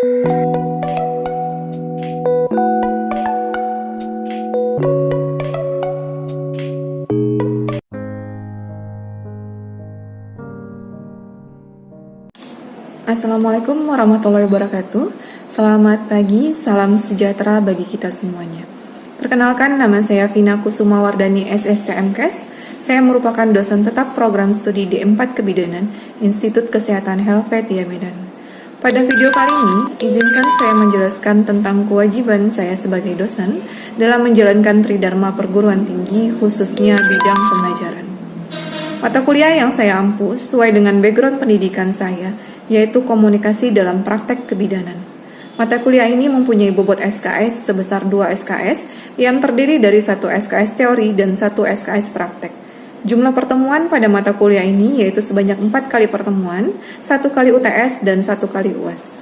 Assalamualaikum warahmatullahi wabarakatuh. Selamat pagi, salam sejahtera bagi kita semuanya. Perkenalkan, nama saya Vina Kusuma Wardani SSTMKes. Saya merupakan dosen tetap program studi D4 Kebidanan, Institut Kesehatan Helvetia Medan. Pada video kali ini, izinkan saya menjelaskan tentang kewajiban saya sebagai dosen dalam menjalankan Tridharma Perguruan Tinggi, khususnya bidang pengajaran. Mata kuliah yang saya ampu sesuai dengan background pendidikan saya, yaitu komunikasi dalam praktek kebidanan. Mata kuliah ini mempunyai bobot SKS sebesar 2 SKS yang terdiri dari 1 SKS teori dan 1 SKS praktek. Jumlah pertemuan pada mata kuliah ini yaitu sebanyak 4 kali pertemuan, 1 kali UTS, dan 1 kali UAS.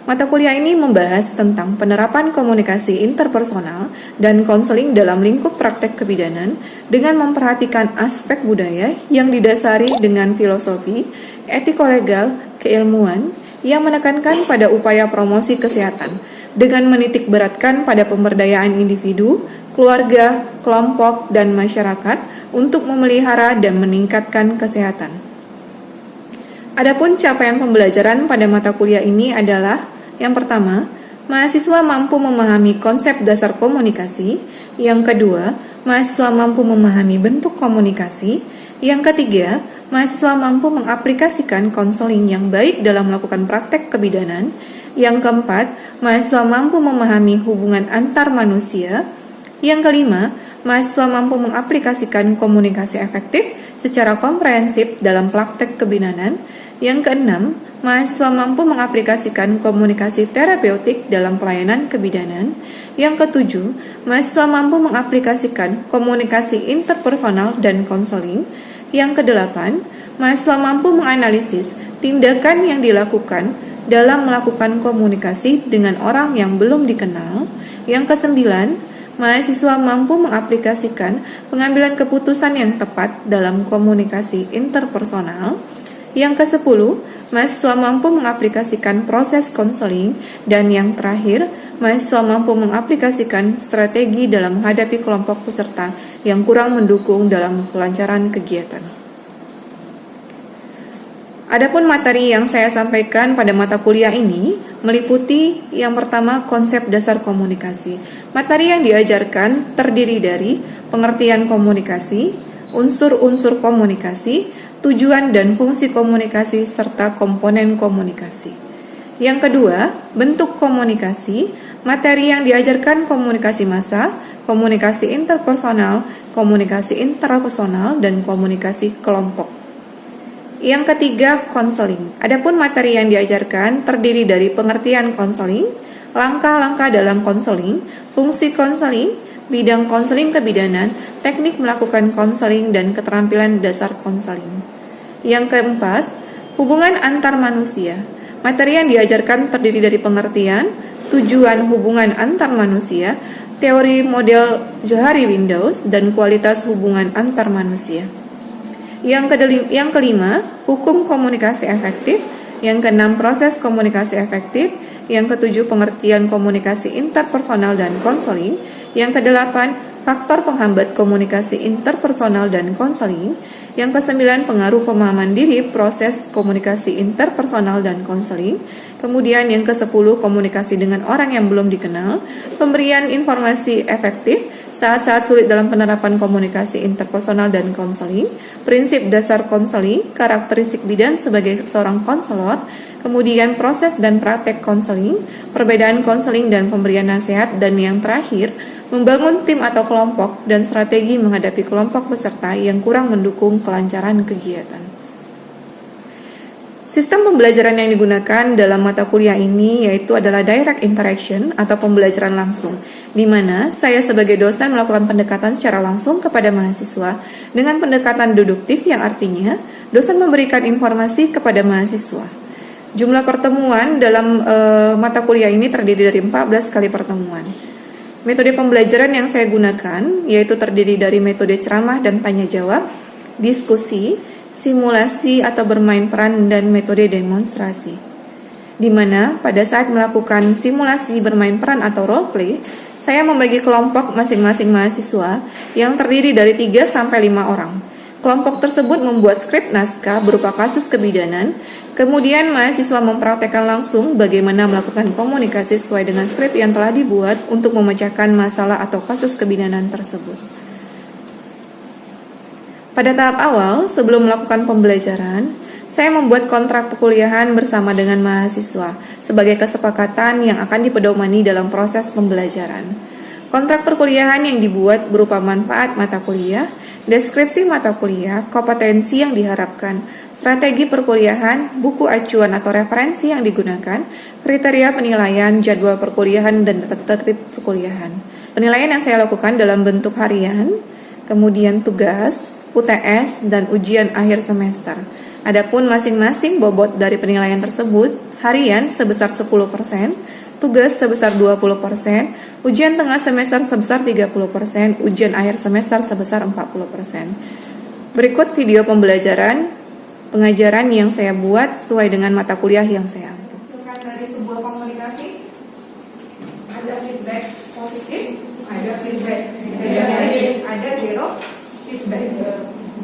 Mata kuliah ini membahas tentang penerapan komunikasi interpersonal dan konseling dalam lingkup praktek kebidanan dengan memperhatikan aspek budaya yang didasari dengan filosofi, etiko-legal, keilmuan yang menekankan pada upaya promosi kesehatan dengan menitik beratkan pada pemberdayaan individu, keluarga, kelompok, dan masyarakat untuk memelihara dan meningkatkan kesehatan. Adapun capaian pembelajaran pada mata kuliah ini adalah: yang pertama, mahasiswa mampu memahami konsep dasar komunikasi. Yang kedua, mahasiswa mampu memahami bentuk komunikasi. Yang ketiga, mahasiswa mampu mengaplikasikan konseling yang baik dalam melakukan praktek kebidanan. Yang keempat, mahasiswa mampu memahami hubungan antar manusia. Yang kelima, mahasiswa mampu mengaplikasikan komunikasi efektif secara komprehensif dalam praktek kebidanan. Yang keenam, mahasiswa mampu mengaplikasikan komunikasi terapeutik dalam pelayanan kebidanan. Yang ketujuh, mahasiswa mampu mengaplikasikan komunikasi interpersonal dan konseling. Yang kedelapan, mahasiswa mampu menganalisis tindakan yang dilakukan dalam melakukan komunikasi dengan orang yang belum dikenal. Yang kesembilan, mahasiswa mampu mengaplikasikan pengambilan keputusan yang tepat dalam komunikasi interpersonal. Yang ke-10, mahasiswa mampu mengaplikasikan proses konseling. Dan yang terakhir, mahasiswa mampu mengaplikasikan strategi dalam menghadapi kelompok peserta yang kurang mendukung dalam kelancaran kegiatan. Adapun materi yang saya sampaikan pada mata kuliah ini meliputi yang pertama, konsep dasar komunikasi. Materi yang diajarkan terdiri dari pengertian komunikasi, unsur-unsur komunikasi, tujuan dan fungsi komunikasi, serta komponen komunikasi. Yang kedua, bentuk komunikasi. Materi yang diajarkan komunikasi massa, komunikasi interpersonal, komunikasi intrapersonal, dan komunikasi kelompok. Yang ketiga, konseling. Adapun materi yang diajarkan terdiri dari pengertian konseling, langkah-langkah dalam konseling, fungsi konseling, bidang konseling kebidanan, teknik melakukan konseling, dan keterampilan dasar konseling. Yang keempat, hubungan antar manusia. Materi yang diajarkan terdiri dari pengertian, tujuan hubungan antar manusia, teori model Johari Windows, dan kualitas hubungan antar manusia. Yang kelima, hukum komunikasi efektif. Yang keenam, proses komunikasi efektif. Yang ketujuh, pengertian komunikasi interpersonal dan konseling. Yang kedelapan, faktor penghambat komunikasi interpersonal dan konseling. Yang kesembilan, pengaruh pemahaman diri proses komunikasi interpersonal dan konseling. Kemudian yang ke-10, komunikasi dengan orang yang belum dikenal, pemberian informasi efektif saat-saat sulit dalam penerapan komunikasi interpersonal dan konseling, prinsip dasar konseling, karakteristik bidan sebagai seorang konselor, kemudian proses dan praktek konseling, perbedaan konseling dan pemberian nasihat, dan yang terakhir, membangun tim atau kelompok dan strategi menghadapi kelompok peserta yang kurang mendukung kelancaran kegiatan. Sistem pembelajaran yang digunakan dalam mata kuliah ini yaitu adalah direct interaction atau pembelajaran langsung, di mana saya sebagai dosen melakukan pendekatan secara langsung kepada mahasiswa dengan pendekatan deduktif yang artinya dosen memberikan informasi kepada mahasiswa. Jumlah pertemuan dalam mata kuliah ini terdiri dari 14 kali pertemuan. Metode pembelajaran yang saya gunakan yaitu terdiri dari metode ceramah dan tanya jawab, diskusi, simulasi atau bermain peran, dan metode demonstrasi. di mana pada saat melakukan simulasi bermain peran atau role play, saya membagi kelompok masing-masing mahasiswa yang terdiri dari 3 sampai 5 orang. Kelompok tersebut membuat skrip naskah berupa kasus kebidanan, kemudian mahasiswa mempraktekkan langsung bagaimana melakukan komunikasi sesuai dengan skrip yang telah dibuat untuk memecahkan masalah atau kasus kebidanan tersebut. Pada tahap awal, sebelum melakukan pembelajaran, saya membuat kontrak perkuliahan bersama dengan mahasiswa sebagai kesepakatan yang akan dipedomani dalam proses pembelajaran. Kontrak perkuliahan yang dibuat berupa manfaat mata kuliah, deskripsi mata kuliah, kompetensi yang diharapkan, strategi perkuliahan, buku acuan atau referensi yang digunakan, kriteria penilaian, jadwal perkuliahan, dan tertib perkuliahan. Penilaian yang saya lakukan dalam bentuk harian, kemudian tugas, UTS, dan ujian akhir semester. Adapun masing-masing bobot dari penilaian tersebut, harian sebesar 10%, tugas sebesar 20%, ujian tengah semester sebesar 30%, ujian akhir semester sebesar 40%. Berikut video pembelajaran pengajaran yang saya buat sesuai dengan mata kuliah yang saya ambil. Hasilkan dari sebuah komunikasi, ada feedback positif, ada feedback negatif, ada zero feedback.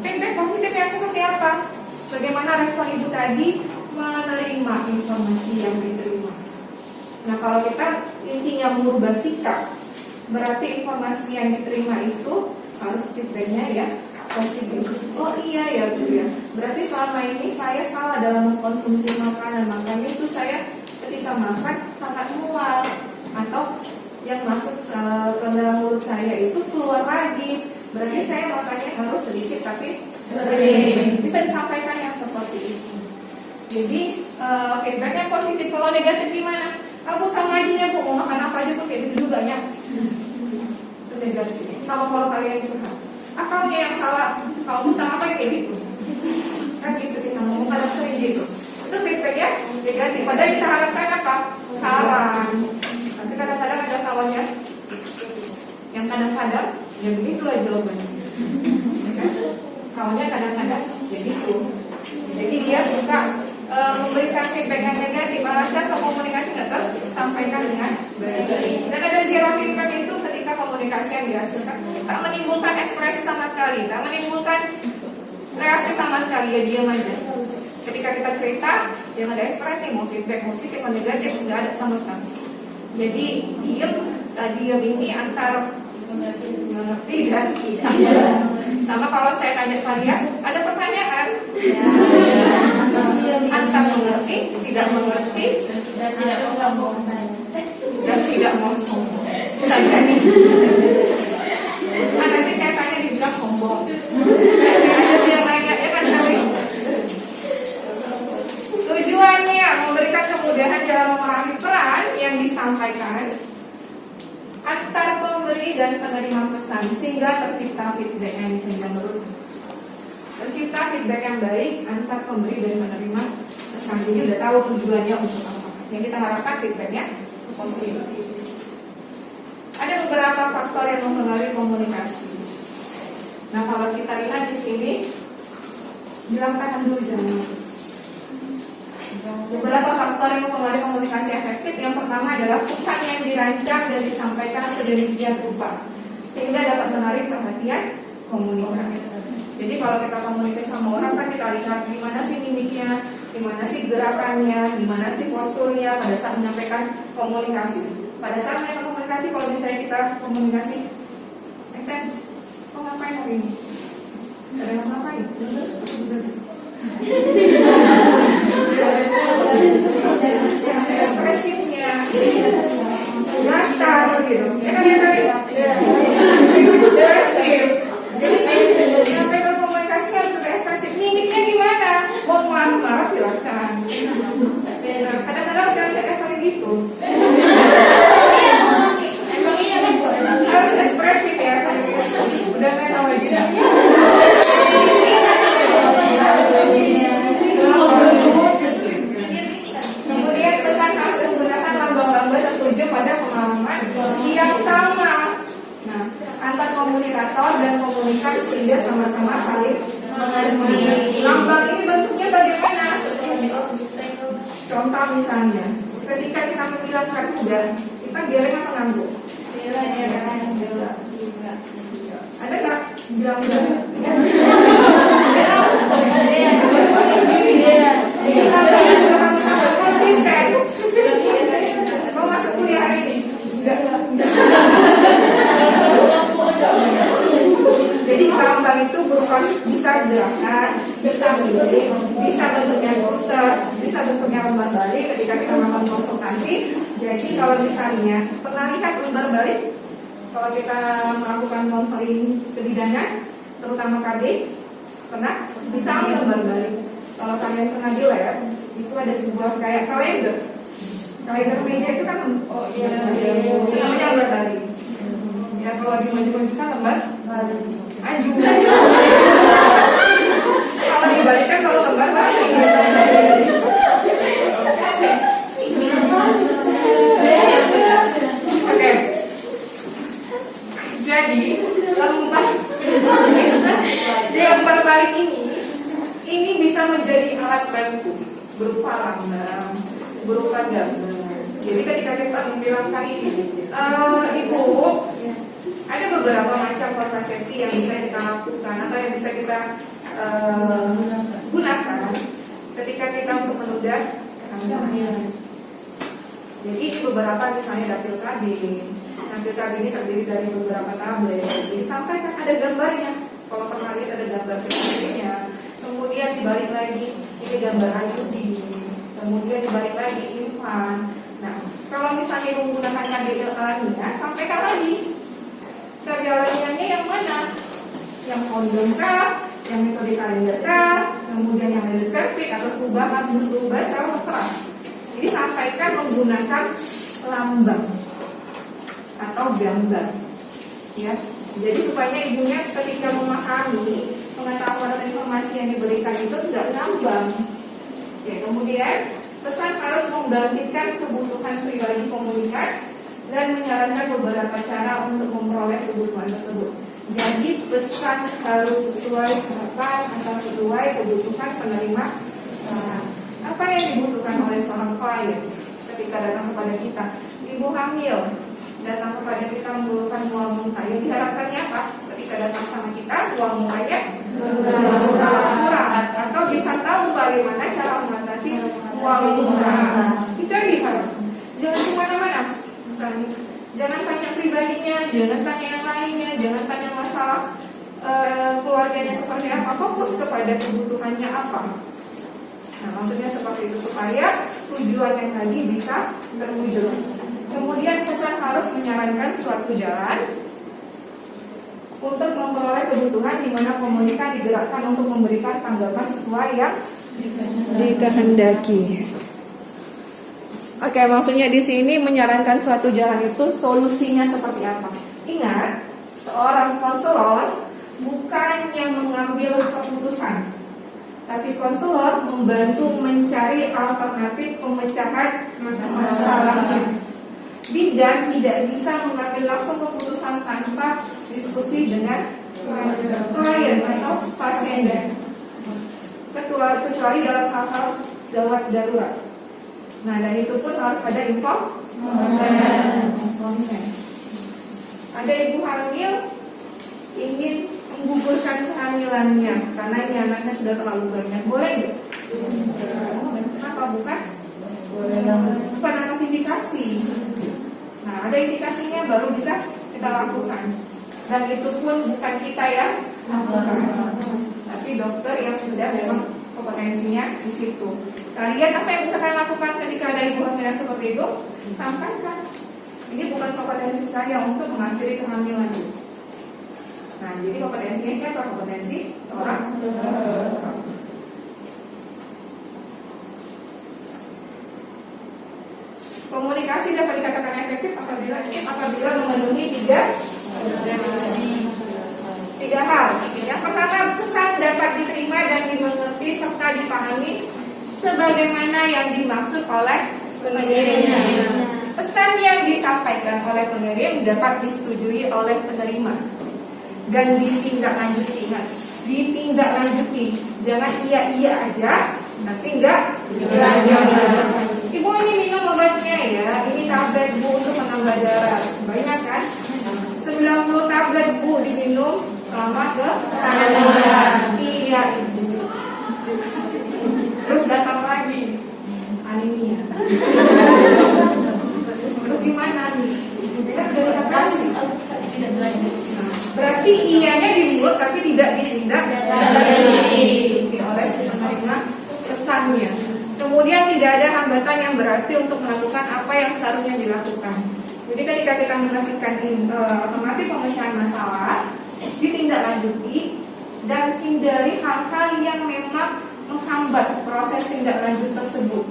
Feedback positif yang seperti apa? Bagaimana respon ibu tadi menerima informasi yang diterima. Nah, kalau kita intinya merubah sikap, berarti informasi yang diterima itu harus feedbacknya ya positif. Oh iya ya Bu ya. Berarti selama ini saya salah dalam mengkonsumsi makanan, makanya itu saya ketika makan sangat mual atau yang masuk ke dalam mulut saya itu keluar lagi. Berarti saya makannya harus sedikit tapi sering. Bisa disampaikan yang seperti itu. Jadi feedbacknya positif. Kalau negatif gimana? Aku sama aja Bu, mau makan apa aja tuh kayak gitu juga ya. Itu negatif. Sama kalau kalian curhat, akalnya yang salah. Kalau tentang apa kayak gitu. Kan gitu kita ngomong kadang sering gitu. Itu feedback ya negatif. Padahal kita harapkan apa? Saran. Tapi kadang-kadang ada kawannya yang kadang-kadang ya begitulah jawabannya. Ya kan? Kawannya kadang-kadang ya gitu. Jadi dia suka memberikan feedback yang negatif, alasan komunikasi nggak tersampaikan dengan baik. Dan ada zero feedback itu ketika komunikasi yang dihasilkan tak menimbulkan ekspresi sama sekali, tak menimbulkan reaksi sama sekali, ya diam aja. Ketika kita cerita, yang ada ekspresi, mau feedback positif atau negatif nggak ada sama sekali. Jadi diam ini antara mengerti dan tidak. Sama kalau saya tanya kalian, ada pertanyaan? Ya. Antara mengerti, tidak mengerti, dan tidak mau sombong. Bisa jadi. Nanti saya tanya dibilang sombong. Saya aja sih yang tanya, ya kan kali. Tujuannya memberikan kemudahan dalam memahami peran yang disampaikan antar pemberi dan penerima pesan sehingga tercipta feedback yang bisa terus. Tercipta feedback yang baik antar pemberi dan penerima pesan. Jadi udah tahu tujuannya untuk apa. Yang kita harapkan feedbacknya positif. Ada beberapa faktor yang mempengaruhi komunikasi. Nah, kalau kita lihat di sini, bilang tangan dulu jangan masuk. Beberapa faktor yang mempengaruhi komunikasi efektif. Yang pertama adalah pesan yang dirancang dan disampaikan sedemikian rupa sehingga dapat menarik perhatian komunikasi. Jadi kalau kita komunikasi sama orang kan kita lihat gimana sih mimiknya, gimana sih gerakannya, gimana sih posturnya pada saat menyampaikan komunikasi. Pada saat menyampaikan komunikasi, kalau misalnya kita komunikasi, kok ngapain hari ini? Ada yang ngapain? Ekspresifnya gatal gitu. Ya kan ya tadi? Ekspresif. Jadi menyampaikan komunikasi harus berekspresif. Mimiknya gimana? Mau marah silahkan. Kadang-kadang saya lihat kayak gitu. Emang iya nih harus ekspresif ya. Udah main awal juga. Kemudian pesan harus menggunakan lambang-lambang tertuju pada pengalaman yang sama. Nah, antar komunikator dan komunikan sehingga sama-sama saling mengerti. Lambang ini bentuknya bagaimana? Contoh misalnya, ketika kita menghilangkan udah, kita geleng apa ngangguk? Geleng. Ada nggak bilang konsisten. Kau masuk kuliah hari ini? Enggak. Jadi tambang itu berupa bisa gerakan, bisa berdiri, bisa bentuknya poster, bisa bentuknya lembar balik ketika kita melakukan konsultasi. Jadi kalau misalnya pernah lihat lembar balik, kalau kita melakukan konseling kebidanan, terutama KB, pernah bisa ambil lembar balik. Kalau kalian pernah di lab, itu ada sebuah kayak kalender. Kalender meja itu kan namanya lembar balik. Ya kalau di maju-maju kan lembar balik. Aju. Kalau dibalikkan kalau lembar balik. Oke. Jadi lembar balik ini bisa menjadi alat bantu berupa lambang, berupa gambar. Jadi ketika kita menghilangkan ini, Ibu, ada beberapa macam kontrasepsi yang bisa kita lakukan atau yang bisa kita gunakan ketika kita untuk menunda kehamilan. Jadi beberapa misalnya dapil KB. Dapil KB ini terdiri dari beberapa tablet. Jadi sampai kan ada gambarnya. Kalau pernah lihat ada gambar kecilnya. Kemudian dibalik lagi ini gambar IUD. Kemudian dibalik lagi infan. Nah, kalau misalnya menggunakan KDL alamiah, sampaikan lagi kejalanannya yang mana? Yang kondom kah? Yang metode kalender kah? Kemudian yang laser servik atau subah atau subah serah. Jadi sampaikan menggunakan lambang atau gambar, ya. Jadi supaya ibunya ketika memahami pengetahuan dan informasi yang diberikan itu tidak ngambang. Ya, kemudian pesan harus membangkitkan kebutuhan pribadi komunikan dan menyarankan beberapa cara untuk memperoleh kebutuhan tersebut. Jadi pesan harus sesuai harapan atau sesuai kebutuhan penerima. Apa yang dibutuhkan oleh seorang klien ketika datang kepada kita? Ibu hamil datang kepada kita membutuhkan mual muntah. Yang diharapkannya apa? Ketika datang sama kita, mual muntahnya kurang, atau bisa tahu bagaimana cara mengatasi mual muntah. Kita lihat, jangan kemana-mana. Misalnya, jangan tanya pribadinya, jangan tanya yang lainnya, jangan tanya masalah keluarganya seperti apa. Fokus kepada kebutuhannya apa. Nah, maksudnya seperti itu supaya tujuan yang tadi bisa terwujud. Kemudian pesan harus menyarankan suatu jalan untuk memperoleh kebutuhan di mana komunikan digerakkan untuk memberikan tanggapan sesuai yang dikehendaki. Oke, maksudnya di sini menyarankan suatu jalan itu solusinya seperti apa? Ingat, seorang konselor bukan yang mengambil keputusan, tapi konselor membantu mencari alternatif pemecahan masalahnya. Bidan tidak bisa mengambil langsung keputusan tanpa diskusi dengan klien atau pasien, kecuali dalam hal-hal gawat darurat. Nah, dan itu pun harus ada konsen. Ada ibu hamil ingin menggugurkan kehamilannya karena ini anaknya sudah terlalu banyak, boleh nggak? Kenapa bukan? Bukan atas indikasi. Nah, ada indikasinya baru bisa kita lakukan. Dan itu pun bukan kita yang lakukan, tapi dokter yang sudah memang kompetensinya di situ. Kalian apa yang bisa kalian lakukan ketika ada ibu hamil yang seperti itu? Sampaikan. Ini bukan kompetensi saya untuk mengakhiri kehamilan. Nah, jadi kompetensinya siapa? Kompetensi seorang dokter. Komunikasi dapat dikatakan efektif apabila memenuhi tiga hal. Yang pertama, pesan dapat diterima dan dimengerti serta dipahami sebagaimana yang dimaksud oleh pengirimnya. Pesan yang disampaikan oleh pengirim dapat disetujui oleh penerima dan ditindaklanjuti. Ingat, ditindaklanjuti. Jangan iya aja, tapi enggak dilanjutkan. Terus gimana nih? Bisa berarti berarti iyanya di mulut tapi tidak ditindak oleh si penerima pesannya. Kemudian tidak ada hambatan yang berarti untuk melakukan apa yang seharusnya dilakukan. Jadi ketika kita mengasihkan otomatis pemecahan masalah, ditindaklanjuti dan hindari hal-hal yang memang menghambat proses tindak lanjut tersebut.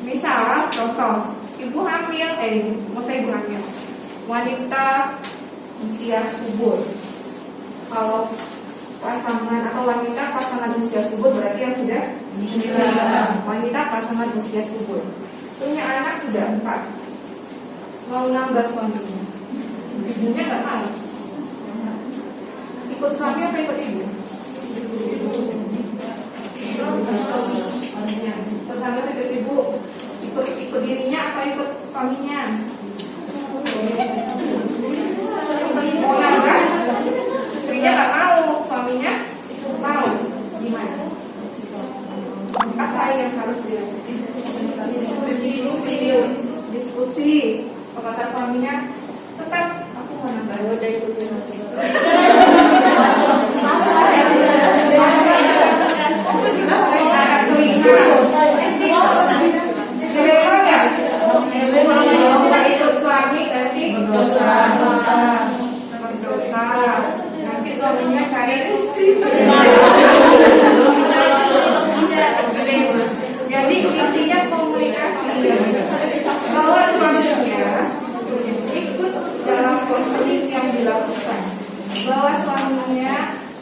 Misal, contoh, ibu hamil, ibu hamil, wanita usia subur. Kalau pasangan atau wanita pasangan usia subur berarti yang sudah menikah. Wanita pasangan usia subur punya anak sudah 4, mau nambah suaminya, ibunya nggak mau. Ikut suami apa ikut ibu? Pertama ikut ibu, ikut dirinya apa ikut suaminya? Mau nambah, istrinya nggak mau, suaminya mau. Gimana? Apa yang harus diskusi? Kalau kata suaminya, tetap aku mau nambah, udah ikutin aja. Nanti suaminya cari istri. Jadi intinya komunikasi bahwa suaminya ikut dalam konflik yang dilakukan, bahwa suaminya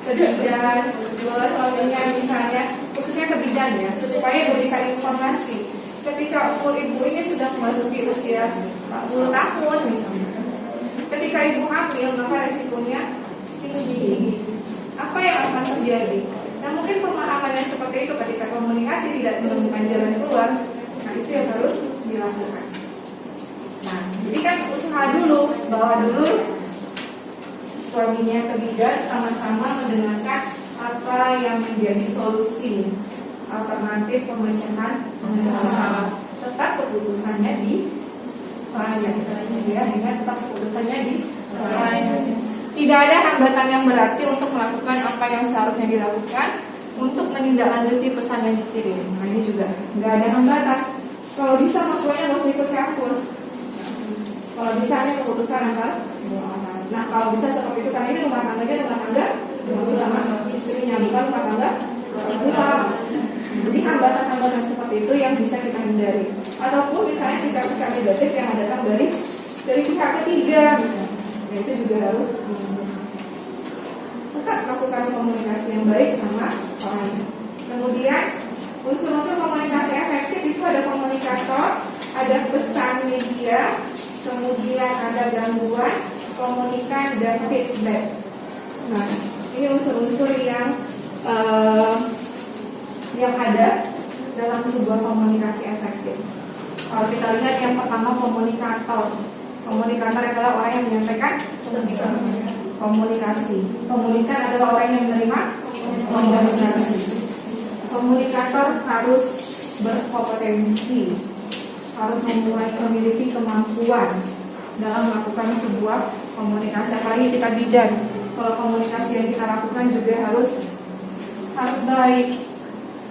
kebidan, bahwa suaminya misalnya khususnya kebidan ya, supaya memberikan informasi ketika umur ibu ini sudah memasuki usia 40 tahun misalnya. Ketika ibu hamil maka resikonya tinggi. Apa yang akan terjadi? Nah mungkin pemahamannya seperti itu ketika komunikasi tidak menemukan jalan keluar. Nah itu yang harus dilakukan. Nah jadi kan usaha dulu, bawa dulu suaminya ke bidan, sama-sama mendengarkan apa yang menjadi solusi alternatif pemecahan masalah. Tetap keputusannya di klien, ya, ingat tetap keputusannya di klien. Tidak ada hambatan yang berarti untuk melakukan apa yang seharusnya dilakukan untuk menindaklanjuti pesan yang dikirim. Nah ini juga nggak ada hambatan. Kalau bisa maksudnya nggak usah ikut campur. Kalau bisa ini keputusan antara dua orang. Nah kalau bisa seperti itu karena ini rumah tangga suami sama istrinya, bukan rumah tangga berdua. Jadi hambatan-hambatan seperti itu yang bisa kita hindari. Ataupun misalnya sikap-sikap negatif yang datang dari pihak ketiga, nah, itu juga harus tetap lakukan komunikasi yang baik sama orang. Kemudian unsur-unsur komunikasi efektif itu ada komunikator, ada pesan media, kemudian ada gangguan, komunikan, dan feedback. Nah, ini unsur-unsur yang ada dalam sebuah komunikasi efektif. Kalau kita lihat yang pertama komunikator. Komunikator adalah orang yang menyampaikan komunikasi. Komunikan adalah orang yang menerima komunikasi. Komunikator harus berkompetensi, harus memiliki kemampuan dalam melakukan sebuah komunikasi. Apalagi kita bidan, kalau komunikasi yang kita lakukan juga harus baik.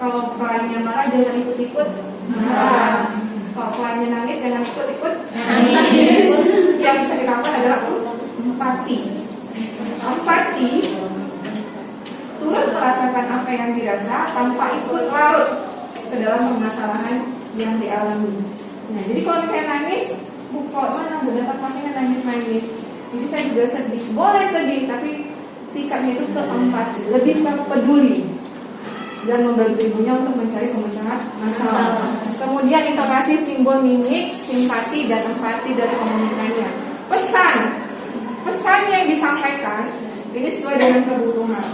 Kalau kliennya marah jangan ikut-ikut marah. Kalau kliennya nangis jangan ikut-ikut nangis. Yang bisa kita lakukan adalah empati. Empati turut merasakan apa yang dirasa tanpa ikut larut ke dalam permasalahan yang dialami. Nah, jadi kalau misalnya nangis, kok mana dapat pasiennya nangis. Jadi saya juga sedih. Boleh sedih, tapi sikapnya itu ke empati, lebih ke peduli dan membantu ibunya untuk mencari pemecahan masalah. Kemudian intonasi, simbol mimik, simpati dan empati dari komunikannya. Pesan yang disampaikan ini sesuai dengan kebutuhan.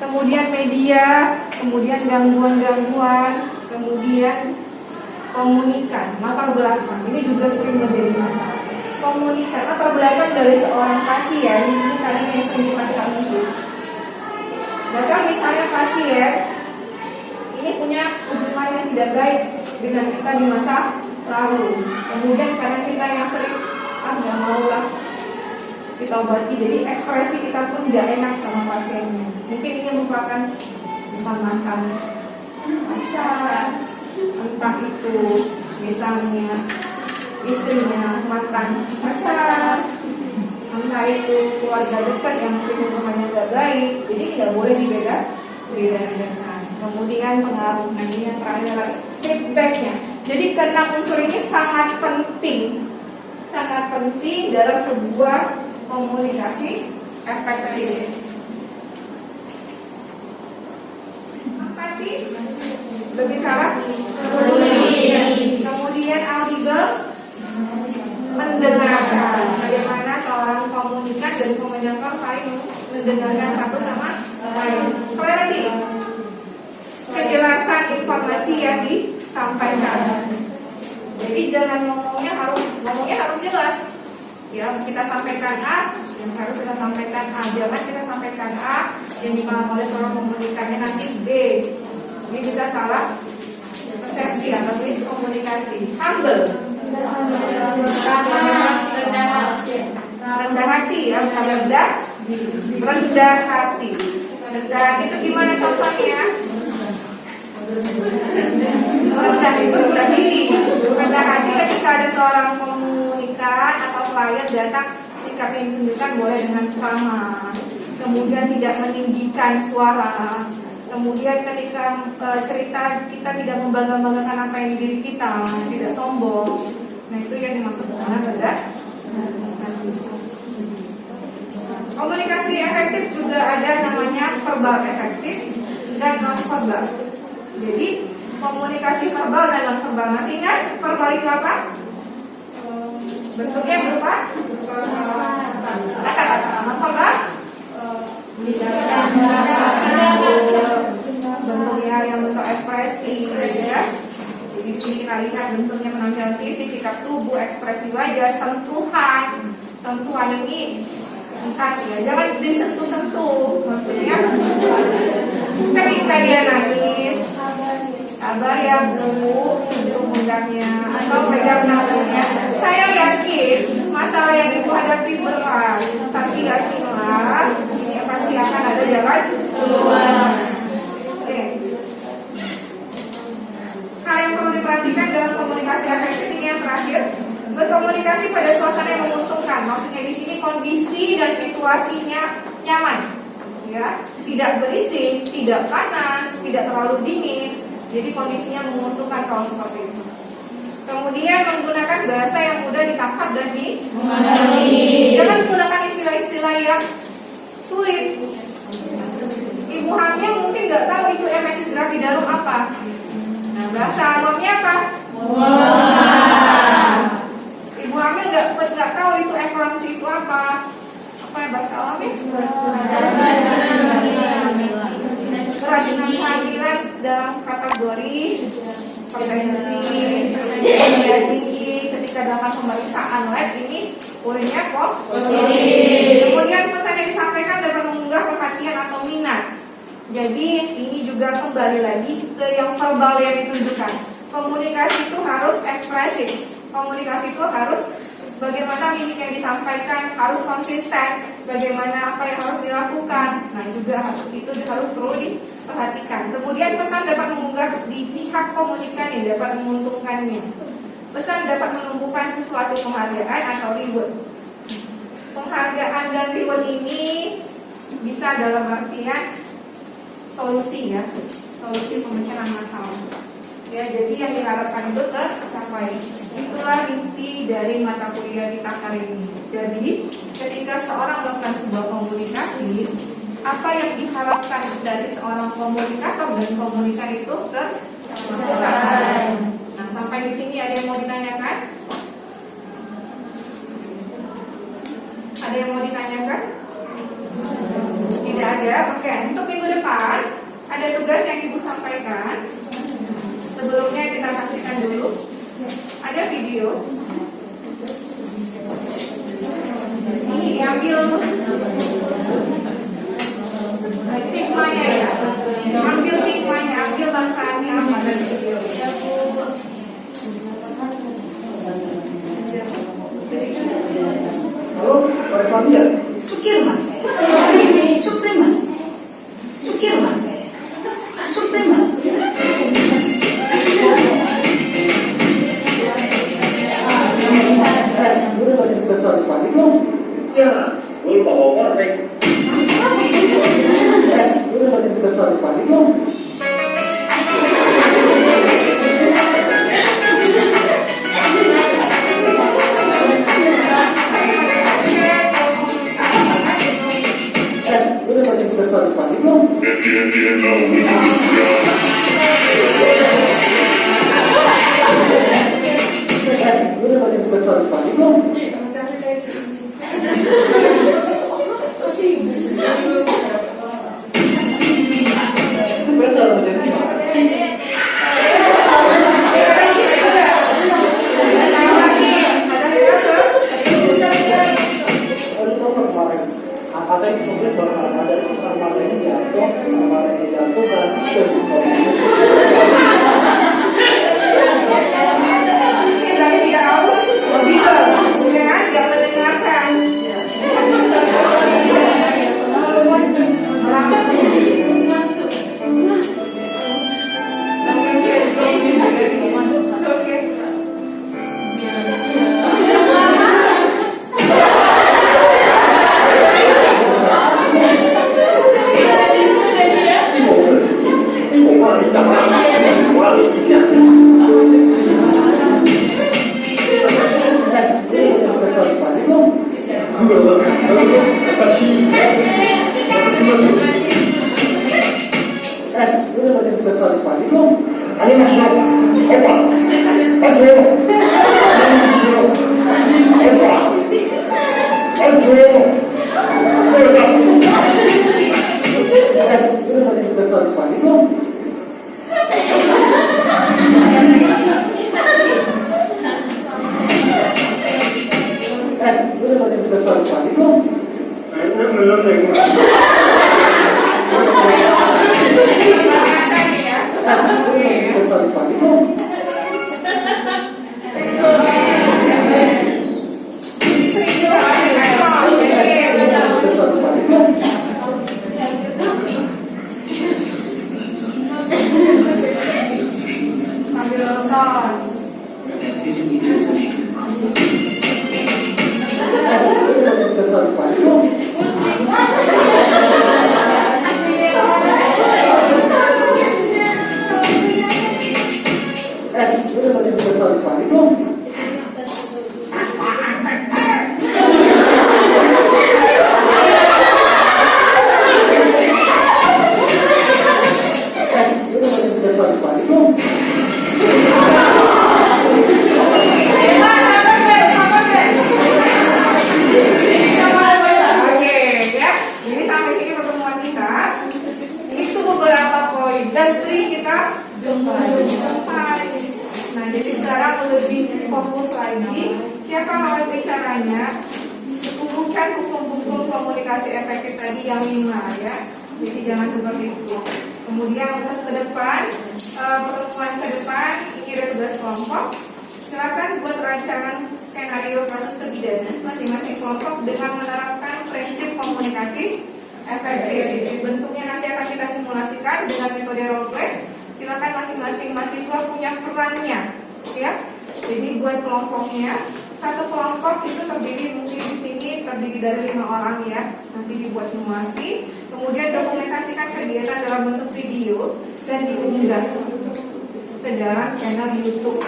Kemudian media, kemudian gangguan-gangguan, kemudian komunikan, latar belakang. Ini juga sering menjadi masalah. Komunikan, latar belakang dari seorang pasien ini kadang yang sering dipakai itu. Bahkan misalnya pasien ini punya hubungan yang tidak baik dengan kita di masa lalu. Kemudian karena kita yang sering nggak mau lah kita obati, jadi ekspresi kita pun tidak enak sama pasiennya. Mungkin ini merupakan mantan pacar, entah itu misalnya istrinya mantan pacar, entah itu keluarga dekat yang mungkin hubungannya nggak baik, jadi tidak boleh dibedakan. Kemudian pengaruhnya ini yang terakhir lagi feedbacknya. Jadi keenam unsur ini sangat penting dalam sebuah komunikasi efektif. Empati, lebih keras, kemudian audible, mendengarkan. Bagaimana seorang komunikan dan komunikator saling mendengarkan satu sama lain. Clarity, kejelasan informasi yang disampaikan. Jadi jangan ngomongnya harus jelas. Ya, kita sampaikan A, yang harus kita sampaikan A. Jangan kita sampaikan A yang dipahami oleh seorang komunikannya nanti B. Ini bisa salah persepsi atau miskomunikasi. Humble, rendah hati, ya, rendah hati. Rendah itu gimana contohnya? Rendah diri. Rendah hati ketika ada seorang komunikan atau klien datang, sikap yang ditunjukkan boleh dengan ramah. Kemudian tidak meninggikan suara. Kemudian ketika cerita kita tidak membangga-banggakan apa yang di diri kita, tidak sombong. Nah, itu yang dimaksud dengan rendah. Komunikasi efektif juga ada namanya verbal efektif dan non verbal. Jadi komunikasi verbal dan non verbal. Masih ingat verbal itu apa? Bentuknya berupa kata-kata. Non verbal bentuknya yang bentuk ekspresi, ya. Jadi di sini kita lihat bentuknya penampilan fisik, sikap tubuh, ekspresi wajah, sentuhan. Sentuhan ini ya, jangan disentuh-sentuh. Maksudnya ketika dia nangis, sabar ya Bu, sentuh pundaknya atau pegang nafasnya. Saya yakin masalah yang ibu hadapi berat, tapi yakinlah ya pasti akan ada jalan keluar. Oke. Hal yang perlu diperhatikan dalam komunikasi efektif ini yang terakhir, berkomunikasi pada suasana yang menguntungkan. Maksudnya di sini kondisi dan situasinya nyaman, ya, tidak berisik, tidak panas, tidak terlalu dingin. Jadi kondisinya menguntungkan kalau seperti itu. Kemudian menggunakan bahasa yang mudah ditangkap dan dimahami. Jangan menggunakan istilah-istilah yang sulit. Ibu hamil mungkin nggak tahu itu emesis gravidarum apa. Nah, bahasa awamnya apa? Ibu hamil nggak tahu itu eklamsi itu apa. Apa ya bahasa awamnya? Keracunan kehamilan dalam kategori potensi tinggi ketika dalam pemeriksaan lab ini urinnya positif. Kemudian pesan yang disampaikan dapat mengunggah perhatian atau minat. Jadi ini juga kembali lagi ke yang verbal yang ditunjukkan. Komunikasi itu harus ekspresif. Komunikasi itu harus bagaimana mimik yang disampaikan, harus konsisten, bagaimana apa yang harus dilakukan. Nah, juga itu harus perlu diperhatikan. Kemudian pesan dapat mengunggah di pihak komunikan yang dapat menguntungkannya. Pesan dapat menumbuhkan sesuatu penghargaan atau reward. Penghargaan dan reward ini bisa dalam artian solusi, ya, solusi pemecahan masalah. Ya, jadi yang diharapkan itu tercapai. Itulah inti dari mata kuliah kita kali ini. Jadi, ketika seorang melakukan sebuah komunikasi, apa yang diharapkan dari seorang komunikator dan komunikan itu tercapai. Nah, sampai di sini ada yang mau ditanyakan? Ada yang mau ditanyakan? Tidak ada. Oke, untuk minggu depan ada tugas yang Ibu sampaikan. Sebelumnya kita saksikan dulu. Ada video. Ini ambil hikmahnya, ya. Ambil hikmahnya, ambil bahasannya apa dari video. Sukirman saya. Supreman. Sukirman saya. Supreman. Ya, belum bawa korek. Komunikasi efektif tadi yang 5 ya, jadi jangan seperti itu. Kemudian untuk ke depan, pertemuan ke depan ini ada tugas kelompok. Silakan buat rancangan skenario kasus kepidana masing-masing kelompok dengan menerapkan prinsip komunikasi efektif. Bentuknya nanti akan kita simulasikan dengan metode role play. Silakan masing-masing mahasiswa punya perannya, ya. Jadi buat kelompoknya, satu kelompok itu terdiri mungkin di sini terdiri dari 5 orang ya. Nanti dibuat simulasi, kemudian dokumentasikan kegiatan dalam bentuk video dan diunggah ke dalam channel YouTube.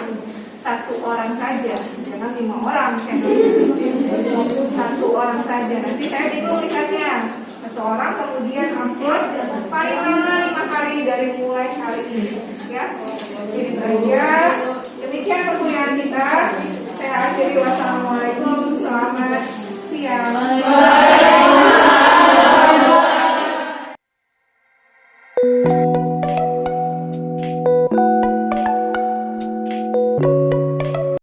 Satu orang saja, jangan 5 orang channel YouTube. Satu orang saja. Nanti saya bingung lihatnya. Satu orang kemudian upload paling lama 5 hari dari mulai hari ini, ya. Jadi aja. Demikian perkuliahan kita. Saya akhiri. Wassalamualaikum, selamat siang.